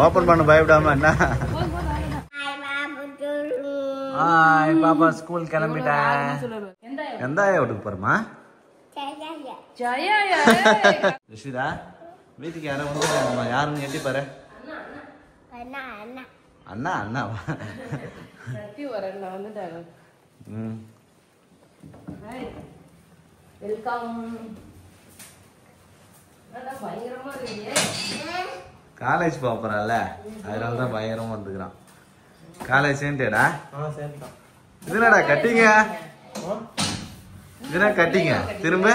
Open பண்ண பயப்படாம என்ன? ஹாய் பாப்பா ஸ்கூல் கிளம்பிட்டேன். எந்த ஆயா வீட்டுக்கு போறமா? ரிஷிதா வீட்டுக்கு யாரும் வந்து யாருன்னு எட்டி பாரு. அண்ணா அண்ணாவா? காலேஜ் போறல அதனாலதான் பயங்கரமா வந்துக்கிறான். காலேஜ் சேர்ந்தேடா? இதுனடா கட்டிங்க? இதுனா கட்டிங்க திரும்ப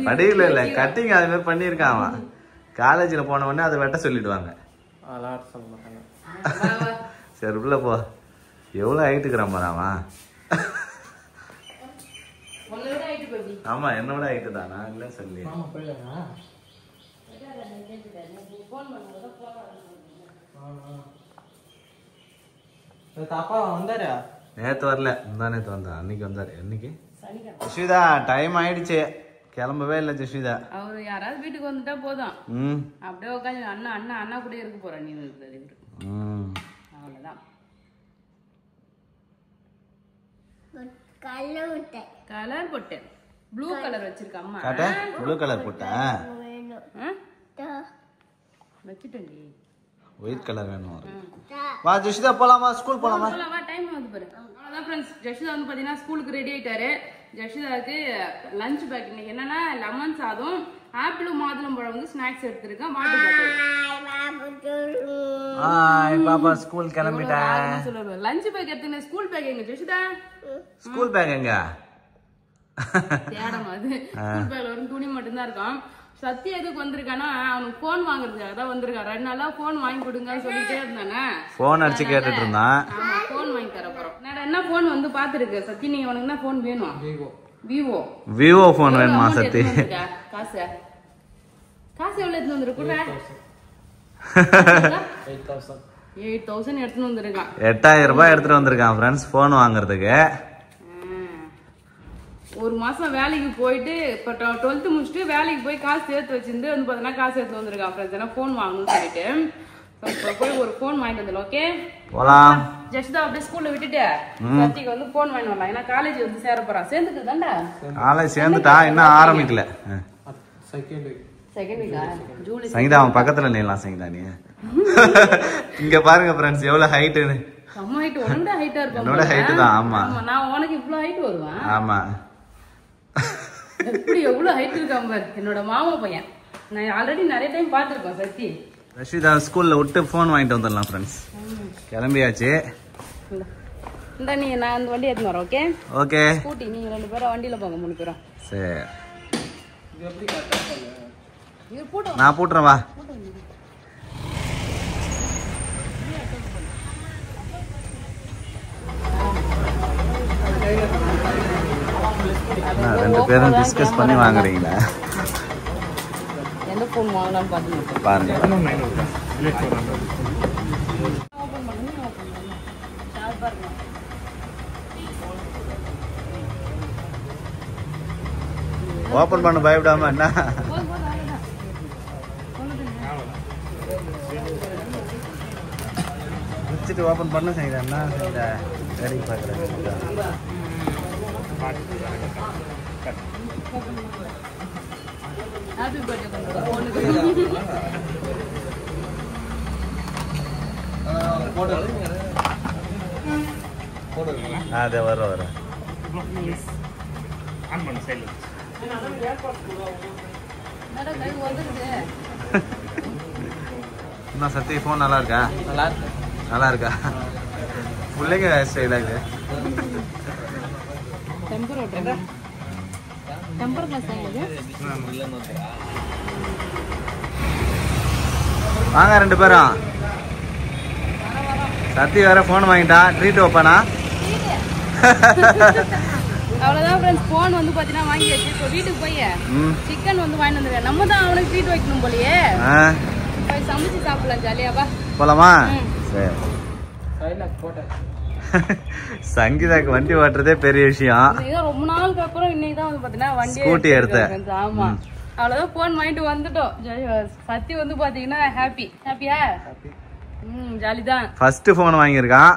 படியில இல்ல கட்டிங்க அது மாதிரி பண்ணிருக்கான் அவன். காலேஜ்ல போன உடனே அதை வெட்ட சொல்லிடுவாங்க. சரி உள்ள போ. எவ்வளவு ஹைட்டுக்குறான் பாரு அவன். ஆமா என்னோட ஹைட்டு தானா இல்ல சொல்லி நேத்து வரல நேத்து வந்தா அன்னைக்கு வந்தாரு. என்னைக்கு ஜஸ்விதா டைம் ஆயிடுச்சு கிளம்பவே இல்ல ஜஸ்விதா. அவரு யாராவது வீட்டுக்கு வந்துட்டா போதும் அப்படியே உட்காந்து அண்ணா அண்ணா அண்ணா கூட இருக்க போற நீ அவ்வளவுதான். கலர் போட்டேன் ப்ளூ கலர் வச்சிருக்க அம்மா. ப்ளூ கலர் போட்டேன் வச்சுட்டேன். ஒயிட் கலர் வேணும். வா ஜஸ்விதா போலாமா ஸ்கூல் போலாமா? டைம் வந்து பாரு. அவ்வளவுதான் ஃப்ரெண்ட்ஸ் ஜஸ்விதா வந்து பாத்தீங்கன்னா ஸ்கூலுக்கு ரெடி ஆயிட்டாரு. ஜஸ்விதாவுக்கு லஞ்ச் பேக் இன்னைக்கு என்னன்னா லெமன் சாதம் ஆப்பிளும் மாதுளம்பழம் வந்து ஸ்நாக்ஸ் எடுத்துருக்கேன். ஹாய் பாப்பா ஸ்கூல் கிளம்பிட்டேன். சொல்லுவேன் லஞ்ச் பேக் எடுத்துனே. ஸ்கூல் பேக் எங்க ஜஸ்விதா? ஸ்கூல் பேக் எங்க தேடமா அது? ஸ்கூல் பேக்ல ஒரு துணி மட்டும் தான் இருக்கும். சத்தி எதுக்கு வந்திருக்கானா அவனுக்கு போன் வாங்குறதுக்காக தான் வந்திருக்கான். 2 நாளா போன் வாங்கி கொடுங்கன்னு சொல்லிட்டே இருந்தானே. போன் அடிச்சு கேட்டுட்டு இருந்தான். ஆமா போன் வாங்கி தர போறோம். நான் என்ன போன் வந்து பாத்துருக்கு சத்தி. நீ உனக்கு என்ன போன் வேணும்? விவோ போன் வேணுமா சத்தி? காசு எவ்வளவு எடுத்து வந்துருக்கு? 8,000 எடுத்துட்டு வந்திருக்கான். 8,000 ரூபாய் எடுத்துட்டு வந்திருக்கான் ஃப்ரெண்ட்ஸ் போன் வாங்குறதுக்கு. ஒரு மாசம் வேலைக்கு போயிட்டு இப்ப 12th முடிச்சுட்டு வேலைக்கு போய் காசு சேர்த்து வச்சிருந்து வந்து பாத்தீங்கன்னா காசு எடுத்து வந்திருக்கான் ஃப்ரெண்ட்ஸ். ஏன்னா போன் வாங்கணும்னு சொல்லிட்டு போய் ஒரு போன் வாங்கிட்டு வந்துடலாம். ஓகே போலாம். ஜஸ்ட் அப்படியே ஸ்கூல்ல விட்டுட்டு சத்திக்கு வந்து போன் வாங்கி வரலாம். ஏன்னா காலேஜ் வந்து சேர போறான். சேர்ந்துட்டு தான்டா காலேஜ் சேர்ந்துட்டா இன்னும் ஆரம்பிக்கல. செகண்ட் வீக்கா? ஜூலை. சங்கீதா அவன் பக்கத்துல நில்லாம் சங்கீதா நீ. இங்க பாருங்க ஃப்ரெண்ட்ஸ் எவ்வளவு ஹைட்னு. அம்மா ஹைட் உனோட ஹைட்டா இருப்பா. என்னோட ஹைட் தான். ஆமா நான் உனக்கு இவ்ளோ ஹைட் வருவேன். ஆமா எப்படி எவ்வளவு ஹைட் இருக்கான் பாரு என்னோட மாமா பையன். நான் ஆல்ரெடி நிறைய டைம் பாத்துருக்கேன் சத்தி. ரஷிதா ஸ்கூல்ல விட்டு போன் வாங்கிட்டு வந்துடலாம் ஃப்ரெண்ட்ஸ். கிளம்பியாச்சு. இந்த நீ நான் அந்த வண்டி எடுத்து வரேன். Okay okay. ஸ்கூட்டி நீங்க 2 பேரும் வண்டியில போங்க 3 பேரும். சரி நான் போட்டுறேன் வா. ரெண்டு பேரும் டிஸ்கஸ் பண்ணி வாங்குறீங்களா? எந்த போன் வாங்கலாம்னு பாத்துங்க பாருங்க. ஓபன் பண்ண பயப்படாம என்ன? வச்சுட்டு ஓபன் பண்ண செய்யறேன். என்ன செய்யற வேலைக்கு பாக்குறேன். ஹாப்பி பர்த்டே அதே வர என்ன சத்தி போன் நல்லா இருக்கா? நல்லா இருக்கா? பிள்ளைங்க ஸ்டைலா இருக்கு. வாங்க 2 பேரும். சத்தி வேற போன் வாங்கிட்டா. ட்ரீட் வைப்பானா? அவ்வளவுதான் ஃப்ரெண்ட்ஸ். போன் வந்து பாத்தீங்கன்னா வாங்கியாச்சு. இப்போ வீட்டுக்கு போய் சிக்கன் வந்து வாங்கிட்டு வந்துருக்கேன். நம்ம தான் அவனுக்கு ட்ரீட் வைக்கணும் போலயே. போய் சமைச்சு சாப்பிடலாம் ஜாலியாவா. போலாமா? சரி சங்கீதாக்கு வண்டி ஓட்டுறதே பெரிய விஷயம். ரொம்ப நாளுக்கு அப்புறம் இன்னைக்கு தான் வந்து பாத்தீங்கன்னா வண்டி ஸ்கூட்டி எடுத்தேன். ஆமா அவ்வளவுதான் போன் வாங்கிட்டு வந்துட்டோம். சத்தி வந்து பாத்தீங்கன்னா ஹாப்பியா ஜாலிதான். First phone வாங்கியிருக்கான்.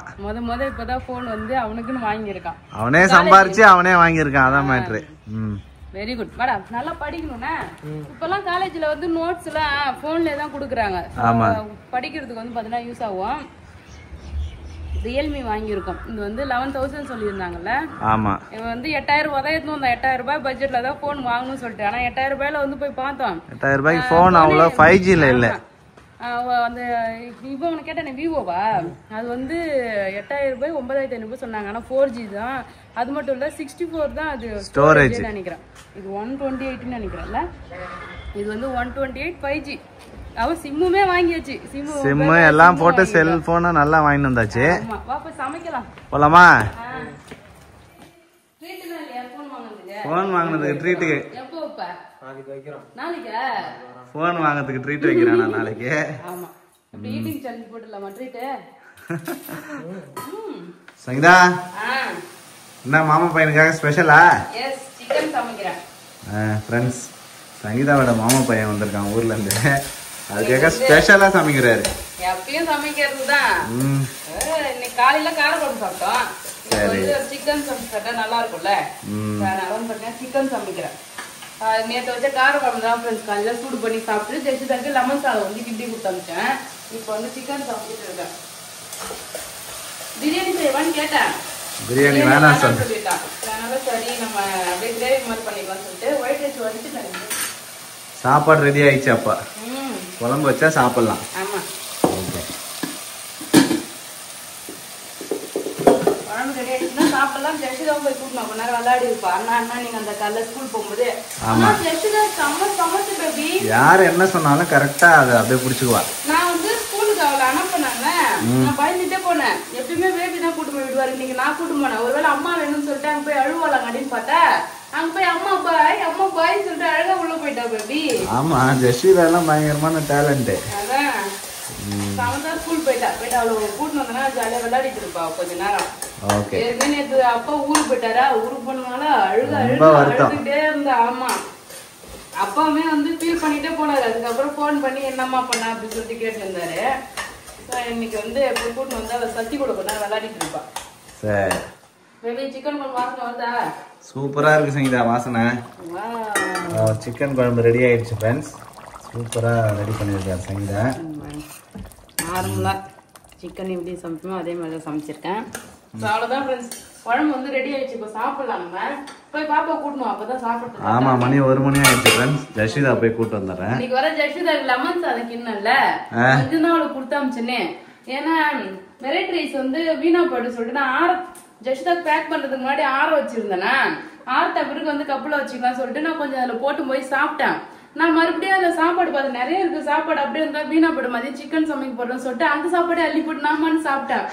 முத இப்பதான் போன் வந்து அவனுக்குன்னு வாங்கியிருக்கான். அவனே சம்பாரிச்சு அவனே வாங்கியிருக்கான். அதான் மேட்ரு. Very good madam. நல்லா படிக்கணும்னா இப்பெல்லாம் காலேஜ்ல வந்து நோட்ஸ் எல்லாம் போன்ல தான் குடுக்குறாங்க. படிக்கிறதுக்கு வந்து பாத்தீங்கன்னா யூஸ் ஆகும். ரியல்மி வாங்கியிருக்கோம். இது வந்து 11,000 சொல்லியிருந்தாங்கல்ல. ஆமா இவன் வந்து 8,000 ரூபாய் தான் எடுத்து வந்தான். 8,000 ரூபாய் பட்ஜெட்ல தான் போன் வாங்கணும்னு சொல்லிட்டு. ஆனா 8,000 ரூபாயில வந்து போய் பார்த்தோம். 8,000 ரூபாய்க்கு போன் அவ்வளோ 5Gல இல்ல. அந்த இப்போ உனக்கு கேட்டேன் விவோவா, அது வந்து 8,000 ரூபாய் 9,500 ரூபாய் சொன்னாங்க. ஆனா 4G தான். அது மட்டும் இல்ல 64 தான் அது ஸ்டோரேஜ் நினைக்கிறேன். இது 128 நினைக்கிறேன்ல. இது வந்து 128 5G. அவ சிம்முமே வாங்கியாச்சு. சிம் எல்லாம் போட்டு செல்போன் நல்லா வாங்கி வந்தாச்சு. வா போய் சமைக்கலாம். போலாமா? ட்ரீட்னா இல்லையா போன் வாங்குறதுக்கு? போன் வாங்குறதுக்கு ட்ரீட்டுக்கு எப்போ வைப்ப? நாளைக்கு வைக்கிறோம். நாளைக்கா? போன் வாங்குறதுக்கு ட்ரீட் வைக்கிறேன் நான் நாளைக்கு. ஆமா. அப்படி ஈட்டிங் சேலஞ்ச் போட்டுடலாமா ட்ரீட்? சங்கீதா என்ன மாமா பையனுக்காக ஸ்பெஷலா? எஸ் சிக்கன் சமைக்கிறேன். ஃப்ரெண்ட்ஸ் சங்கீதாவோட மாமா பையன் வந்திருக்கான் ஊர்ல இருந்து. அதுக்காக ஸ்பெஷலா சமைக்கிறாரு. எப்பயும் சமைக்கிறது தான். இன்னைக்கு காலையில காரக்குழம்பு சாப்பிட்டோம். சிக்கன் சாப்பிட்டா நல்லா இருக்கும்ல. நான் சிக்கன் சமைக்கிறேன். நேற்று வச்ச காரக்குழம்பு தான் ஃப்ரெண்ட்ஸ் காலையில சூடு பண்ணி சாப்பிட்டு ஜெஷிதாக்கு லெமன் சாதம் வந்து கிண்டி கொடுத்து அனுப்பிச்சேன். இப்போ வந்து சிக்கன் சாப்பிட்டு இருக்கேன். பிரியாணி செய்வான்னு கேட்டேன். பிரியாணி வேணாம் சொல்லிட்டான். அதனால சரி நம்ம அப்படியே கிரேவி மாதிரி பண்ணிக்கலாம்னு சொல்லிட்டு ஒயிட் ரைஸ் வச்சுட்டேன். சாப்பாடு ரெடி ஆயிடுச்சு. அப்பா குழம்பு வச்சா சாப்பிடலாம். ஆமா குழம்பு ரெடி ஆயிடுச்சுன்னா சாப்பிடலாம். ஜெஷிதா போய் கூட்டணும். கொஞ்ச நேரம் விளையாடி இருப்பா. அண்ணா நீங்க அந்த காலைல ஸ்கூல் போகும்போது ஜெஷிதா சமைச்சு பேபி யாரு என்ன சொன்னாலும் கரெக்டா அதை அப்படியே புடிச்சுக்குவா. நான் வந்து ஸ்கூலுக்கு அவளை அனுப்பினாங்க. நான் பயந்துட்டே போனேன். எப்பயுமே பேபி தான் கூட்டு போய் விடுவாரு. இன்னைக்கு நான் கூட்டு போனேன். ஒருவேளை அம்மா வேணும்னு சொல்லிட்டு அங்க போய் அழுவாளாங்க அப்படின்னு பார்த்தா அங்க போய் அம்மா பாய் சொல்லிட்டு அழகா உள்ள போயிட்டா பேபி. ஆமா ஜெஷிதா எல்லாம் பயங்கரமான டேலண்ட். அதான் சமந்தா ஸ்கூல் போயிட்டா அவளை கூட்டு வந்தனா ஜாலியா விளையாடிட்டு இருப்பா கொஞ்ச நேரம். நேற்று அப்பா ஊருக்கு போயிட்டாரா. ஊருக்கு போனதுனால அழுதுகிட்டே இருந்தா. ஆமா அப்பாவுமே வந்து ஃபீல் பண்ணிட்டே போனாரு. அதுக்கப்புறம் போன் பண்ணி என்னம்மா பண்ண அப்படின்னு சொல்லிட்டு கேட்டு இருந்தாரு. இன்னைக்கு வந்து போய் கூட்டு வந்தா அவ சத்தி கூட கொஞ்ச நேரம் விளையாடிட்டு இருப்பா. சரி பேபி சிக்கன் குழம்பு வாசனை வருதா? சூப்பரா இருக்கு சங்கீதா வாசனை. சிக்கன் குழம்பு ரெடி ஆயிடுச்சு ஃப்ரெண்ட்ஸ். சூப்பரா ரெடி பண்ணிருக்காரு சங்கீதா. நார்மலா சிக்கன் எப்படி சமைப்போமோ அதே மாதிரி தான் சமைச்சிருக்கேன். அவ்வளவுதான் ஃப்ரெண்ட்ஸ். குழம்பு வந்து ரெடி ஆயிடுச்சு. இப்போ சாப்பிடலாம். நம்ம போய் பாப்பா கூட்டணும். அப்பதான் சாப்பிட்டு. ஆமா மணி 1 மணி ஆயிடுச்சு ஃப்ரெண்ட்ஸ். ஜெஷிதா போய் கூட்டு வந்துடுறேன். இன்னைக்கு வர ஜெஷிதா லெமன் சாதம் கிண்ணல்ல கொஞ்சம் தான் அவளுக்கு கொடுத்து அமிச்சேனே. ஏன்னா வெரைட்டி ரைஸ் வந்து வீணா போயிட்டு சொல்லிட்டு நான் ஜெஷிதா பேக் பண்றதுக்கு முன்னாடி ஆற வச்சிருந்தேன்னா ஆறுத்த பிறகு வந்து கப்பல வச்சுக்கலாம் சொல்லிட்டு நான் கொஞ்சம் அதுல போட்டு போய் சாப்பிட்டேன். நான் மறுபடியும் அதுல சாப்பாடு பார்த்து நிறைய இருக்கு. சாப்பாடு அப்படியே இருந்தா வீணா போயிடும். மதியம் சிக்கன் சமைக்க போடுறேன்னு சொல்லிட்டு அந்த சாப்பாடு அள்ளி போட்டு நாமான்னு சாப்பிட்டேன்.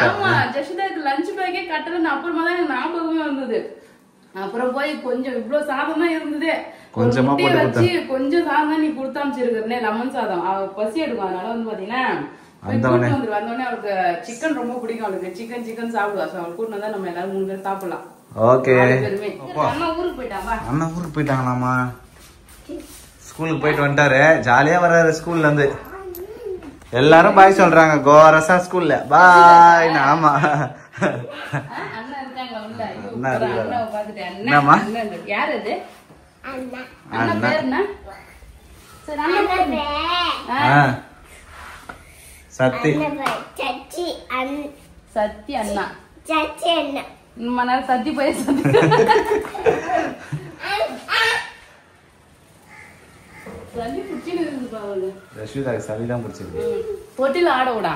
ஆமா ஜெஷிதாக்கு லஞ்ச் பேக்கே கட்டலன்னு அப்புறமா தான் எனக்கு ஞாபகமே வந்தது. அப்புறம் போய் கொஞ்சம் இவ்வளவு சாதம் தான் இருந்தது. கொஞ்சமா வச்சு கொஞ்சம் சாதம் தான் நீ கொடுத்து அமிச்சிருக்கிறனே லெமன் சாதம். அவ பசி எடுக்கும். அதனால வந்து பாத்தீங்கன்னா வந்தோடனே அவளுக்கு சிக்கன் ரொம்ப பிடிக்கும். அவளுக்கு சிக்கன் சாப்பிடுவா. அவளுக்கு கூட்டினா தான் நம்ம எல்லாரும் 3 பேர் சாப்பிடலாம். ஓகே அண்ணா ஊருக்கு போயிட்டாங்க. அண்ணா ஊருக்கு போயிட்டாங்களாமா? ஸ்கூலுக்கு போயிட்டு வந்துட்டாரு. ஜாலியா வர்றாரு ஸ்கூல்ல இருந்து. எல்லாரும் பாய் சொல்றாங்க கோரசா ஸ்கூல்ல பாய். ஆமா அண்ணா இருக்காங்க உள்ள. அண்ணாவை பாத்துட்டேன். அண்ணா யாரு அது? அண்ணா பேர் என்ன? சரி அண்ணா சத்தி சத்தி அண்ணா சத்தி போய் பொட்டில ஆட விடா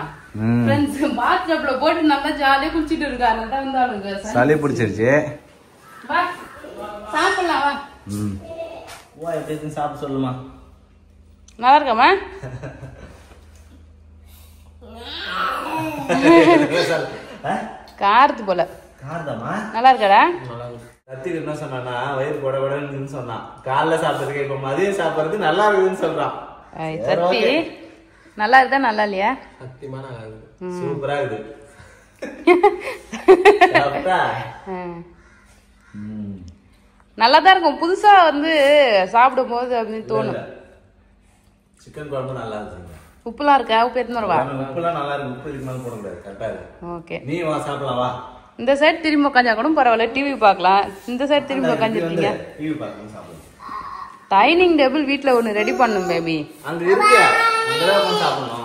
பாத்ரூம்ல போட்டு நல்லா ஜாலியா குடிச்சிட்டு இருக்காங்க. சளி பிடிச்சிருச்சு. சாப்பிடலாம் வா. சாப்பிட சொல்லுமா? நல்லா இருக்காமா? காரத்து போல நல்லா இருக்கடா. சத்திக்கு என்ன சொன்னா வயிறு கொடன்னு சொன்னான். காலைல சாப்பிடுறதுக்கு இப்ப மதியம் சாப்பிடுறது நல்லா இருக்குதுன்னு சொல்றான். சத்தி நல்லா இருக்கா நல்லா இல்லையா? சூப்பரா இருக்குது. நல்லாதான் இருக்கும். புதுசா வந்து சாப்பிடும் போது அப்படின்னு தோணும். சிக்கன் குழம்பு நல்லா இருக்கு. உப்புலாம் இருக்கா? உப்பு எடுத்துன்னு வரவா? உப்புலாம் நல்லா இருக்கு. உப்பு இதுக்கு மேல போட முடியாது. கரெக்டா இருக்கு. ஓகே. நீ வா சாப்பிடலாம் வா. இந்த சைடு திரும்பி உட்காந்தா கூட பரவாயில்ல, டிவி பார்க்கலாம். இந்த சைடு திரும்பி உட்காந்துருக்கீங்க. டிவி பார்க்கலாம் சாப்பிடலாம். டைனிங் டேபிள் வீட்ல ஒன்னு ரெடி பண்ணும் பேபி. அங்க இருக்கு. அங்கதான் வந்து சாப்பிடணும்.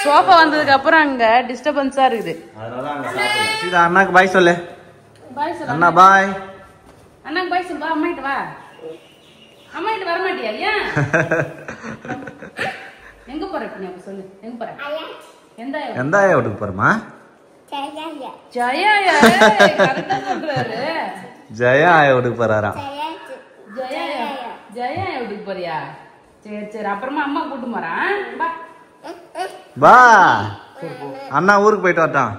சோஃபா வந்ததுக்கு அப்புறம் அங்க டிஸ்டர்பன்ஸா இருக்குது. அதனால அங்க சாப்பிடலாம். சீதா அண்ணாக்கு பாய் சொல்லு. பாய் சொல்லு. அண்ணா பாய். அண்ணாக்கு பாய் சொல்லு. அம்மா கிட்ட வா. அம்மா கிட்ட வர மாட்டியா? ஏன்? எங்க போற இப்ப நீ? அப்ப சொல்லு. எங்க போற? எந்த ஆயா வீட்டுக்கு போறமா? ஜெயா கரெக்டா சொல்றாரு. ஜெயா ஆயா வீட்டுக்கு போறாராம். ஜெயா வீட்டுக்கு போறியா? சரி சரி, அப்புறமா அம்மா கூட்டு போறான். பா அண்ணா ஊருக்கு போயிட்டு வரட்டான்.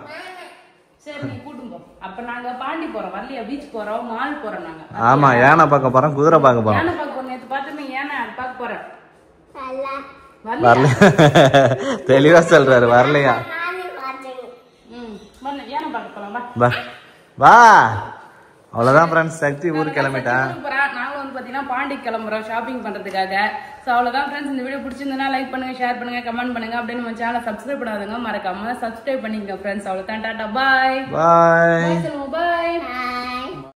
சரி நீ கூட்டும் போ. அப்ப நாங்க பாண்டி போறோம், வரலையா? பீச் போறோம், மால் போறோம் நாங்க. ஆமா, யானை பார்க்க போறோம், குதிரை பார்க்க போறோம். யானை பார்க்க போறோம். நேத்து பார்த்தமே யானை, அது பார்க்க போறேன். வரல. தெளிவா சொல்றாரு, வரலையா? யானை பார்க்க போலாம். வா வா. அவ்வளவுதான் ஃப்ரெண்ட்ஸ், சக்தி ஊருக்கு கிளம்பிட்டான். நாங்களும் வந்து பாத்தீங்கன்னா பாண்டி கிளம்புறோம் ஷாப்பிங் பண்றதுக்காக. சோ அவ்வளவுதான் ஃப்ரெண்ட்ஸ். இந்த வீடியோ பிடிச்சிருந்தா லைக் பண்ணுங்க, ஷேர் பண்ணுங்க, கமெண்ட் பண்ணுங்க. அப்படியே நம்ம சேனலை சப்ஸ்கிரைப் பண்ணாதவங்க மறக்காம சப்ஸ்கிரைப் பண்ணிக்கங்க ஃப்ரெண்ட்ஸ். அவ்வளவுதான். டாடா பாய். பாய். சொல்லுங்க பாய்.